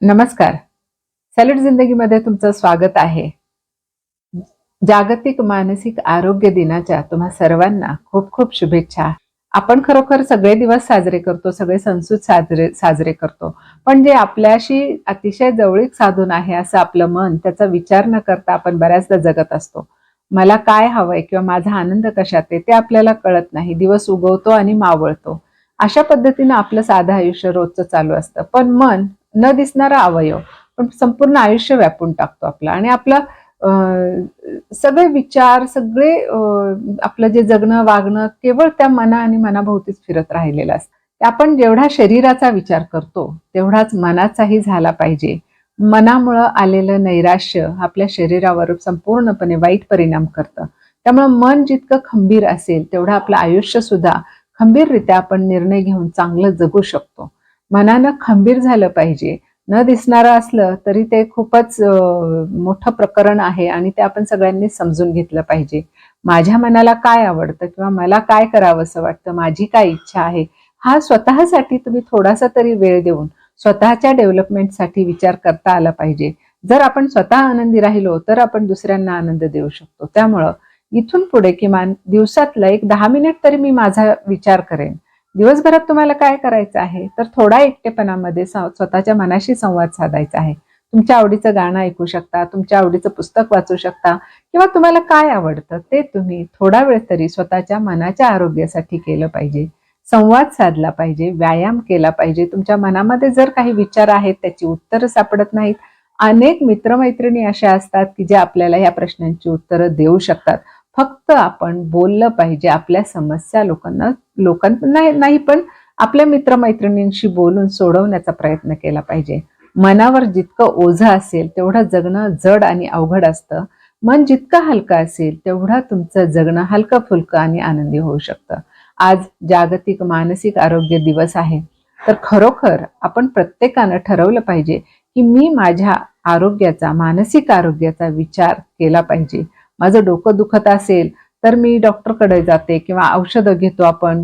नमस्कार. सॅलड जिंदगीमध्ये तुमचं स्वागत आहे. जागतिक मानसिक आरोग्य दिनाच्या तुम्हा सर्वांना खूप खूप शुभेच्छा. आपण खरोखर सगळे दिवस साजरे करतो, सगळे सणसूद साजरे करतो. पण जे आपल्याशी अतिशय जवळीक साधून आहे असं आपलं मन, त्याचा विचार न करता आपण बऱ्याचदा जगत असतो. मला काय हवंय किंवा माझा आनंद कशात आहे ते आपल्याला कळत नाही. दिवस उगवतो आणि मावळतो. अशा पद्धतीनं आपलं साधं आयुष्य रोजचं चालू असतं. पण मन न दिसणारा अवयव पण संपूर्ण आयुष्य व्यापून टाकतो आपलं आणि आपलं सगळे विचार, सगळे आपलं जे जगणं, वागणं केवळ त्या मना आणि मनाभोवतीच फिरत राहिलेलं असतं. आपण जेवढा शरीराचा विचार करतो, तेवढाच मनाचाही झाला पाहिजे. मनामुळं आलेलं नैराश्य आपल्या शरीरावर संपूर्णपणे वाईट परिणाम करतं. त्यामुळं मन जितकं खंबीर असेल, तेवढं आपलं आयुष्य सुद्धा खंबीररित्या आपण निर्णय घेऊन चांगलं जगू शकतो. मनानं खंबीर झालं पाहिजे. न दिसणारं असलं तरी ते खूपच मोठं प्रकरण आहे आणि ते आपण सगळ्यांनी समजून घेतलं पाहिजे. माझ्या मनाला काय आवडतं किंवा मला काय करावंसं वाटतं, माझी काय इच्छा आहे, हा स्वतःसाठी तुम्ही थोडासा तरी वेळ देऊन स्वतःच्या डेव्हलपमेंटसाठी विचार करता आला पाहिजे. जर आपण स्वतः आनंदी राहिलो, तर आपण दुसऱ्यांना आनंद देऊ शकतो. त्यामुळं इथून पुढे किमान दिवसातलं एक 10 मिनिट तरी मी माझा विचार करेन. दिवसभरात तुम्हाला काय करायचं आहे, तर थोडा एकटेपणामध्ये स्वतःच्या मनाशी संवाद साधायचा आहे. तुमच्या आवडीचं गाणं ऐकू शकता, तुमच्या आवडीचं पुस्तक वाचू शकता किंवा तुम्हाला काय आवडतं ते तुम्ही थोडा वेळ तरी स्वतःच्या मनाच्या आरोग्यासाठी केलं पाहिजे. संवाद साधला पाहिजे, व्यायाम केला पाहिजे. तुमच्या मनामध्ये जर काही विचार आहेत, त्याची उत्तरं सापडत नाहीत. अनेक मित्रमैत्रिणी अशा असतात, की जे आपल्याला ह्या प्रश्नांची उत्तरं देऊ शकतात. फक्त आपण बोललं पाहिजे. आपल्या समस्या लोकांना नाही पण आपल्या मित्रमैत्रिणींशी बोलून सोडवण्याचा प्रयत्न केला पाहिजे. मनावर जितकं ओझं असेल तेवढं जगणं जड आणि अवघड असतं. मन जितकं हलकं असेल तेवढं तुमचं जगणं हलकं-फुलकं आणि आनंदी होऊ शकतं. आज जागतिक मानसिक आरोग्य दिवस आहे. तर खरोखर आपण प्रत्येकानं ठरवलं पाहिजे, की मी माझ्या आरोग्याचा, मानसिक आरोग्याचा विचार केला पाहिजे. माझं डोकं दुखत असेल तर मी डॉक्टरकडे जाते किंवा औषधं घेतो आपण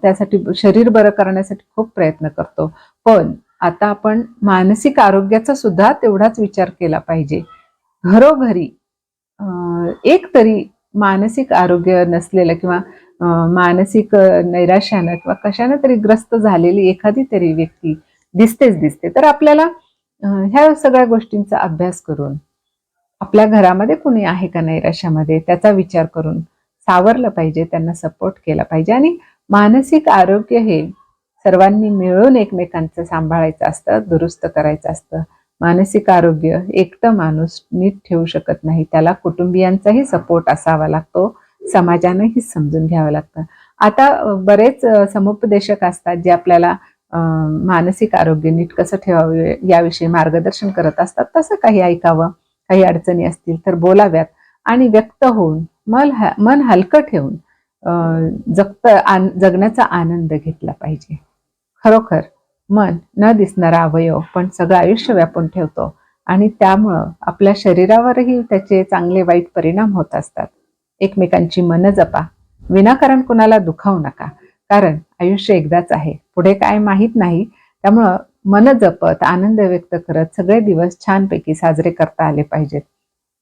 त्यासाठी शरीर बरं करण्यासाठी खूप प्रयत्न करतो. पण आता आपण मानसिक आरोग्याचा सुद्धा तेवढाच विचार केला पाहिजे. घरोघरी एक तरी मानसिक आरोग्य नसलेलं किंवा मानसिक नैराश्यानं किंवा कशानं तरी ग्रस्त झालेली एखादी तरी व्यक्ती दिसते. तर आपल्याला ह्या सगळ्या गोष्टींचा अभ्यास करून आपल्या घरामध्ये कुणी आहे का नैराश्यामध्ये त्याचा विचार करून सावरलं पाहिजे, त्यांना सपोर्ट केला पाहिजे आणि मानसिक आरोग्य हे सर्वांनी मिळून एकमेकांचं सांभाळायचं असतं, दुरुस्त करायचं असतं. मानसिक आरोग्य एकटं माणूस नीट ठेवू शकत नाही. त्याला कुटुंबियांचाही सपोर्ट असावा लागतो, समाजानंही समजून घ्यावं लागतं. आता बरेच समुपदेशक असतात जे आपल्याला मानसिक आरोग्य नीट कसं ठेवावे याविषयी मार्गदर्शन करत असतात. तसं काही ऐकावं. काही अडचणी असतील तर बोलाव्यात आणि व्यक्त होऊन मन हलकं ठेवून जगण्याचा आनंद घेतला पाहिजे. खरोखर मन न दिसणारा अवयव पण सगळं आयुष्य व्यापून ठेवतो आणि त्यामुळं आपल्या शरीरावरही त्याचे चांगले वाईट परिणाम होत असतात. एकमेकांची मनं जपा. विनाकारण कुणाला दुखावू नका. कारण आयुष्य एकदाच आहे. पुढे काय माहीत नाही. त्यामुळं मन जपत, आनंद व्यक्त करत सगळे दिवस छानपैकी साजरे करता आले पाहिजेत.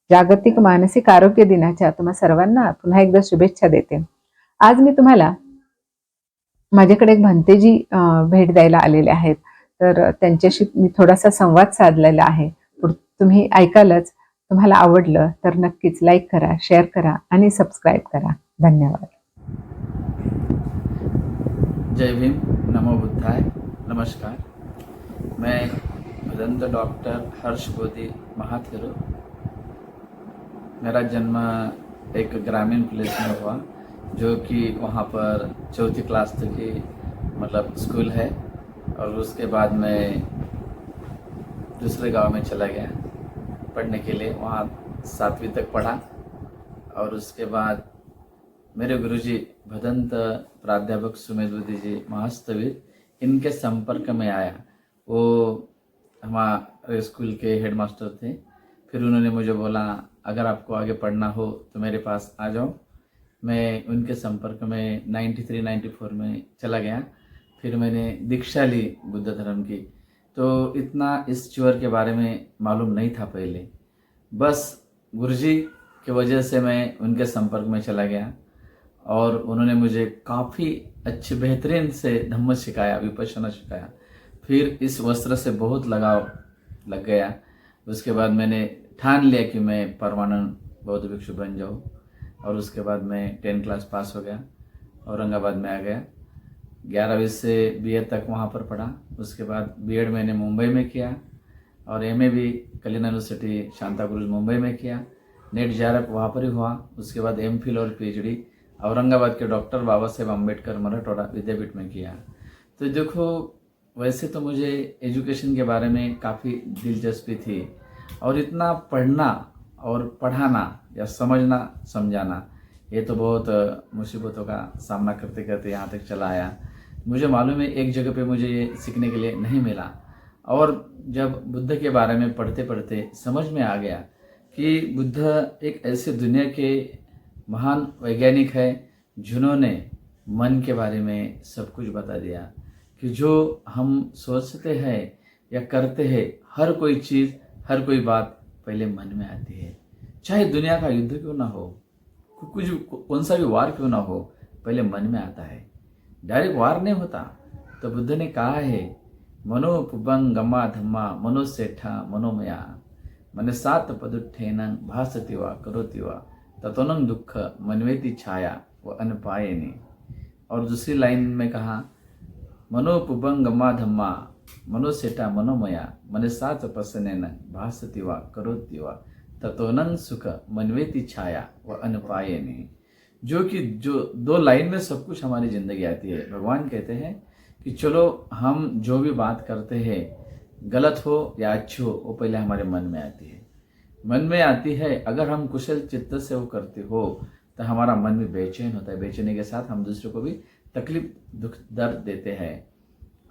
जागतिक मानसिक आरोग्य दिनाच्या तुम्हा सर्वांना पुन्हा एकदा शुभेच्छा देते. आज मी तुम्हाला माझ्याकडे एक भंतेजी भेट द्यायला आलेले आहेत. तर त्यांच्याशी मी थोडासा संवाद साधलेला आहे. तुम्ही ऐकालच. तुम्हाला आवडलं तर नक्कीच लाईक करा, शेअर करा आणि सबस्क्राईब करा. धन्यवाद. जय भीम, नमो बुद्धाय, नमस्कार। मैं भदंत डॉक्टर हर्ष बोधी महाथिरो। मेरा जन्म एक ग्रामीण प्लेस में हुआ, जो कि वहाँ पर चौथी क्लास तक की मतलब स्कूल है, और उसके बाद मैं दूसरे गांव में चला गया पढ़ने के लिए। वहाँ 7वीं तक पढ़ा और उसके बाद मेरे गुरुजी भदंत प्राध्यापक सुमेध बुद्धि जी महास्तविर, इनके संपर्क में आया। वो हमारे स्कूल के हेडमास्टर थे। फिर उन्होंने मुझे बोला, अगर आपको आगे पढ़ना हो तो मेरे पास आ जाओ। मैं उनके संपर्क में 93-94 में चला गया। फिर मैंने दीक्षा ली बुद्ध धर्म की। तो इतना इस च्योर के बारे में मालूम नहीं था पहले। बस गुरुजी की वजह से मैं उनके संपर्क में चला गया और उन्होंने मुझे काफ़ी अच्छे बेहतरीन से धम्म सिखाया, विपश्यना सिखाया। फिर इस वस्त्र से बहुत लगाव लग गया। उसके बाद मैंने ठान लिया कि मैं परमानेंट बौद्ध भिक्षु बन जाऊँ और उसके बाद मैं 10 क्लास पास हो गया, औरंगाबाद में आ गया। 11वीं से BA तक वहाँ पर पढ़ा। उसके बाद B.Ed मैंने मुंबई में किया और MA भी कलिना यूनिवर्सिटी शांताक्रूज मुंबई में किया। नेट JRF वहाँ पर ही हुआ। उसके बाद MPhil और PhD औरंगाबाद के डॉक्टर बाबा साहेब अम्बेडकर मराठवाड़ा विद्यापीठ में किया। तो देखो, वैसे तो मुझे एजुकेशन के बारे में काफ़ी दिलचस्पी थी और इतना पढ़ना और पढ़ाना या समझना समझाना, ये तो बहुत मुसीबतों का सामना करते करते यहाँ तक चला आया। मुझे मालूम है एक जगह पे मुझे ये सीखने के लिए नहीं मिला। और जब बुद्ध के बारे में पढ़ते पढ़ते समझ में आ गया कि बुद्ध एक ऐसी दुनिया के महान वैज्ञानिक है जिन्होंने मन के बारे में सब कुछ बता दिया कि जो हम सोचते हैं या करते हैं, हर कोई चीज़, हर कोई बात पहले मन में आती है। चाहे दुनिया का युद्ध क्यों ना हो, कुछ कौन सा भी वार क्यों ना हो, पहले मन में आता है। डायरेक्ट वार नहीं होता। तो बुद्ध ने कहा है, मनो पुबंग गम्मा धम्मा मनो सेठा मनोमया मन सात पदुठेन भासति वा करोति वा ततोनं दुख मनवेति छाया व अनपायने। और दूसरी लाइन में कहा, मनो पुबंग गम्मा धम्मा मनो सेठा मनोमया मन सात पसनेन भासति वा करोति वा ततोनं सुख मनवेति छाया व अनपायने। जो कि जो 2 लाइन में सब कुछ हमारी जिंदगी आती है। भगवान कहते हैं कि चलो हम जो भी बात करते हैं, गलत हो या अच्छी हो, वो पहले हमारे मन में आती है। मन में आती है, अगर हम कुशल चित्त से वो करते हो तो हमारा मन भी बेचैन होता है। बेचैनी के साथ हम दूसरे को भी तकलीफ, दुख, दर्द देते हैं।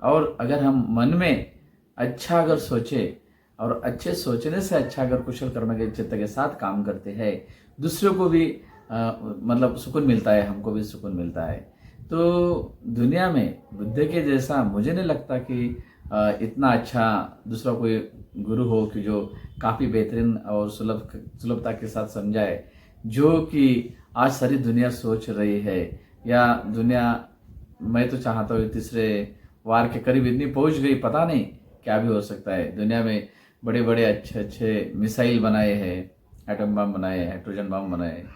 और अगर हम मन में अच्छा अगर सोचे और अच्छे सोचने से अच्छा अगर कुशल कर्म के चित्त के साथ काम करते हैं, दूसरों को भी मतलब सुकून मिलता है, हमको भी सुकून मिलता है। तो दुनिया में बुद्ध के जैसा मुझे नहीं लगता कि इतना अच्छा दूसरा कोई गुरु हो कि जो काफ़ी बेहतरीन और सुलभता के साथ समझाए, जो कि आज सारी दुनिया सोच रही है। या दुनिया, मैं तो चाहता हूँ तीसरे वार के करीब इतनी पहुँच गई, पता नहीं क्या भी हो सकता है। दुनिया में बड़े बड़े अच्छे अच्छे मिसाइल बनाए हैं, एटम बम बनाए हैं, हाइड्रोजन बम बनाए हैं,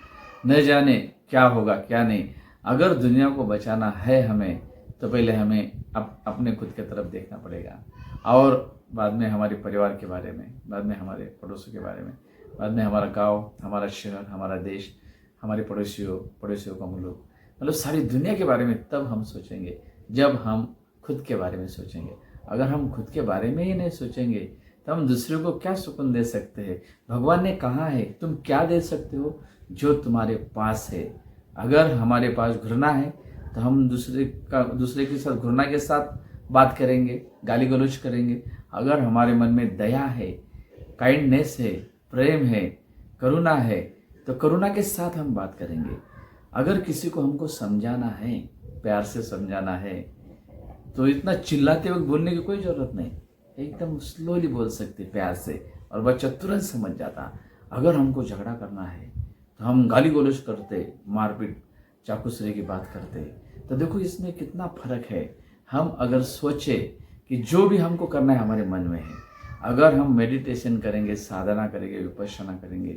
न जाने क्या होगा क्या नहीं। अगर दुनिया को बचाना है हमें, तो पहले हमें अपने खुद के तरफ देखना पड़ेगा और बाद में हमारे परिवार के बारे में, बाद में हमारे पड़ोसियों के बारे में, बाद में हमारा गांव, हमारा शहर, हमारा देश, हमारे पड़ोसियों का मुल्क, मतलब सारी दुनिया के बारे में तब हम सोचेंगे जब हम खुद के बारे में सोचेंगे। अगर हम खुद के बारे में ही नहीं सोचेंगे तो हम दूसरे को क्या सुकून दे सकते हैं। भगवान ने कहा है, तुम क्या दे सकते हो, जो तुम्हारे पास है। अगर हमारे पास घृणा है तो हम दूसरे के साथ घृणा के साथ बात करेंगे, गाली गलौज करेंगे। अगर हमारे मन में दया है, काइंडनेस है, प्रेम है, करुणा है, तो करुणा के साथ हम बात करेंगे। अगर किसी को हमको समझाना है, प्यार से समझाना है, तो इतना चिल्लाते वक्त बोलने की कोई ज़रूरत नहीं, एकदम स्लोली बोल सकते प्यार से, और बच्चा तुरंत समझ जाता। अगर हमको झगड़ा करना है तो हम गाली गलौज करते, मारपीट, चाकूसरे की बात करते। तो देखो इसमें कितना फर्क है। हम अगर सोचे कि जो भी हमको करना है हमारे मन में है, अगर हम मेडिटेशन करेंगे, साधना करेंगे, विपश्यना करेंगे,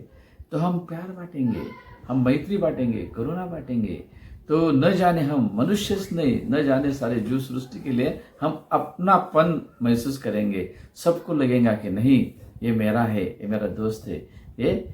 तो हम प्यार बांटेंगे, हम मैत्री बांटेंगे, करुणा बांटेंगे। तो न जाने हम मनुष्य से नहीं, न जाने सारे जीव सृष्टि के लिए हम अपनापन महसूस करेंगे। सबको लगेगा कि नहीं, ये मेरा है, ये मेरा दोस्त है, ये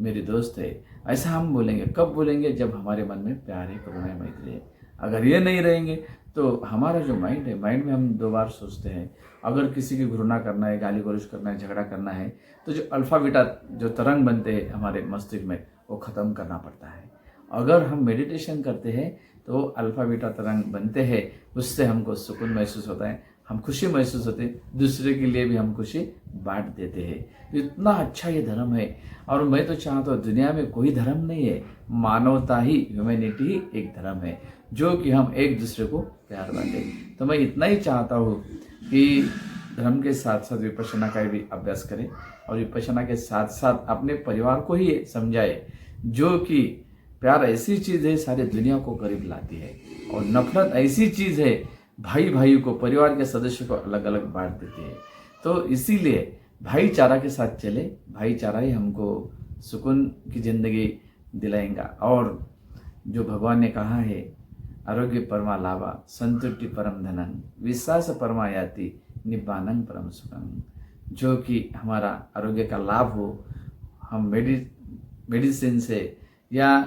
मेरी दोस्त है। ऐसा हम बोलेंगे। कब बोलेंगे? जब हमारे मन में प्यार है, करुणा है, मैत्री है। अगर ये नहीं रहेंगे तो हमारा जो माइंड है, माइंड में हम 2 बार सोचते हैं। अगर किसी की घृणा करना है, गाली गलौज करना है, झगड़ा करना है, तो जो अल्फा बीटा जो तरंग बनते हैं हमारे मस्तिष्क में, वो ख़त्म करना पड़ता है। अगर हम मेडिटेशन करते हैं तो अल्फा बीटा तरंग बनते हैं, उससे हमको सुकून महसूस होता है, हम खुशी महसूस होते हैं, दूसरे के लिए भी हम खुशी बांट देते हैं। इतना अच्छा ये धर्म है। और मैं तो चाहता हूँ दुनिया में कोई धर्म नहीं है, मानवता ही, ह्यूमैनिटी ही एक धर्म है, जो कि हम एक दूसरे को प्यार बांटें। तो मैं इतना ही चाहता हूँ कि धर्म के साथ साथ विपश्यना का भी अभ्यास करें और विपश्यना के साथ साथ अपने परिवार को ही समझाए जो कि प्यार ऐसी चीज़ है सारी दुनिया को करीब लाती है और नफरत ऐसी चीज़ है भाई भाई को, परिवार के सदस्यों को अलग अलग बांट देती है। तो इसीलिए भाईचारा के साथ चले, भाईचारा ही हमको सुकून की जिंदगी दिलाएगा। और जो भगवान ने कहा है, आरोग्य परमा लाभा संतुष्टि परम धनन विश्वास परमा याति निब्बानं परम सुखं, जो कि हमारा आरोग्य का लाभ हो, हम मेडिसिन से या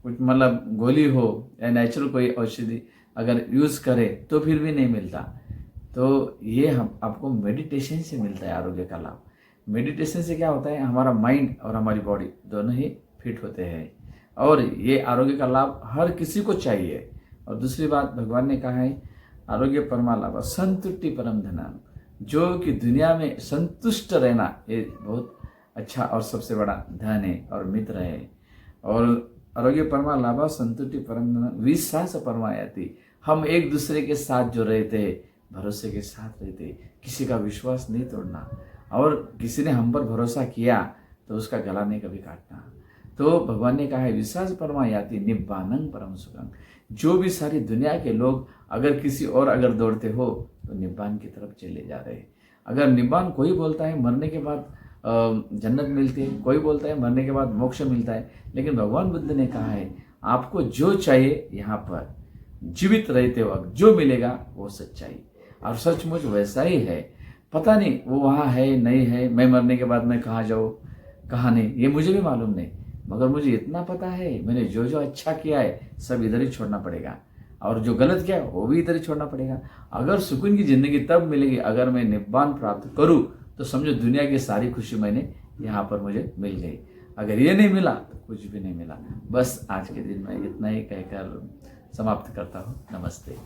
कुछ मतलब गोली हो या नेचुरल कोई औषधि अगर यूज़ करें तो फिर भी नहीं मिलता। तो ये हम आपको मेडिटेशन से मिलता है आरोग्य का लाभ। मेडिटेशन से क्या होता है, हमारा माइंड और हमारी बॉडी दोनों ही फिट होते हैं और ये आरोग्य का लाभ हर किसी को चाहिए। और दूसरी बात भगवान ने कहा है, आरोग्य परमा लाभ संतुष्टि परम धनन, जो कि दुनिया में संतुष्ट रहना ये बहुत अच्छा और सबसे बड़ा धन है और मित्र है। और आरोग्य परमा लाभा संतुष्टि परम धनन विश्वास परमा याति, हम एक दूसरे के साथ जो रहते भरोसे के साथ रहते, किसी का विश्वास नहीं तोड़ना और किसी ने हम पर भरोसा किया तो उसका गला नहीं कभी काटना। तो भगवान ने कहा है विश्वास परमा याति निब्बानं परम सुखं, जो भी सारी दुनिया के लोग अगर किसी और अगर दौड़ते हो तो निब्बान की तरफ चले जा रहे हैं। अगर निब्बान कोई बोलता है मरने के बाद जन्नत मिलती है, कोई बोलता है मरने के बाद मोक्ष मिलता है, लेकिन भगवान बुद्ध ने कहा है आपको जो चाहिए यहाँ पर जीवित रहते वक्त जो मिलेगा वो सच्चाई, और सचमुच वैसा ही है। पता नहीं वो वहाँ है नहीं है, मैं मरने के बाद मैं कहाँ जाऊँ कहाँ नहीं, ये मुझे भी मालूम नहीं, मगर मुझे इतना पता है मैंने जो जो अच्छा किया है सब इधर ही छोड़ना पड़ेगा और जो गलत किया है वो भी इधर ही छोड़ना पड़ेगा। अगर सुकून की ज़िंदगी तब मिलेगी अगर मैं निब्बान प्राप्त करूँ, तो समझो दुनिया की सारी खुशी मैंने यहाँ पर मुझे मिल गई। अगर ये नहीं मिला तो कुछ भी नहीं मिला। बस आज के दिन में इतना ही कहकर समाप्त करता हूँ। नमस्ते।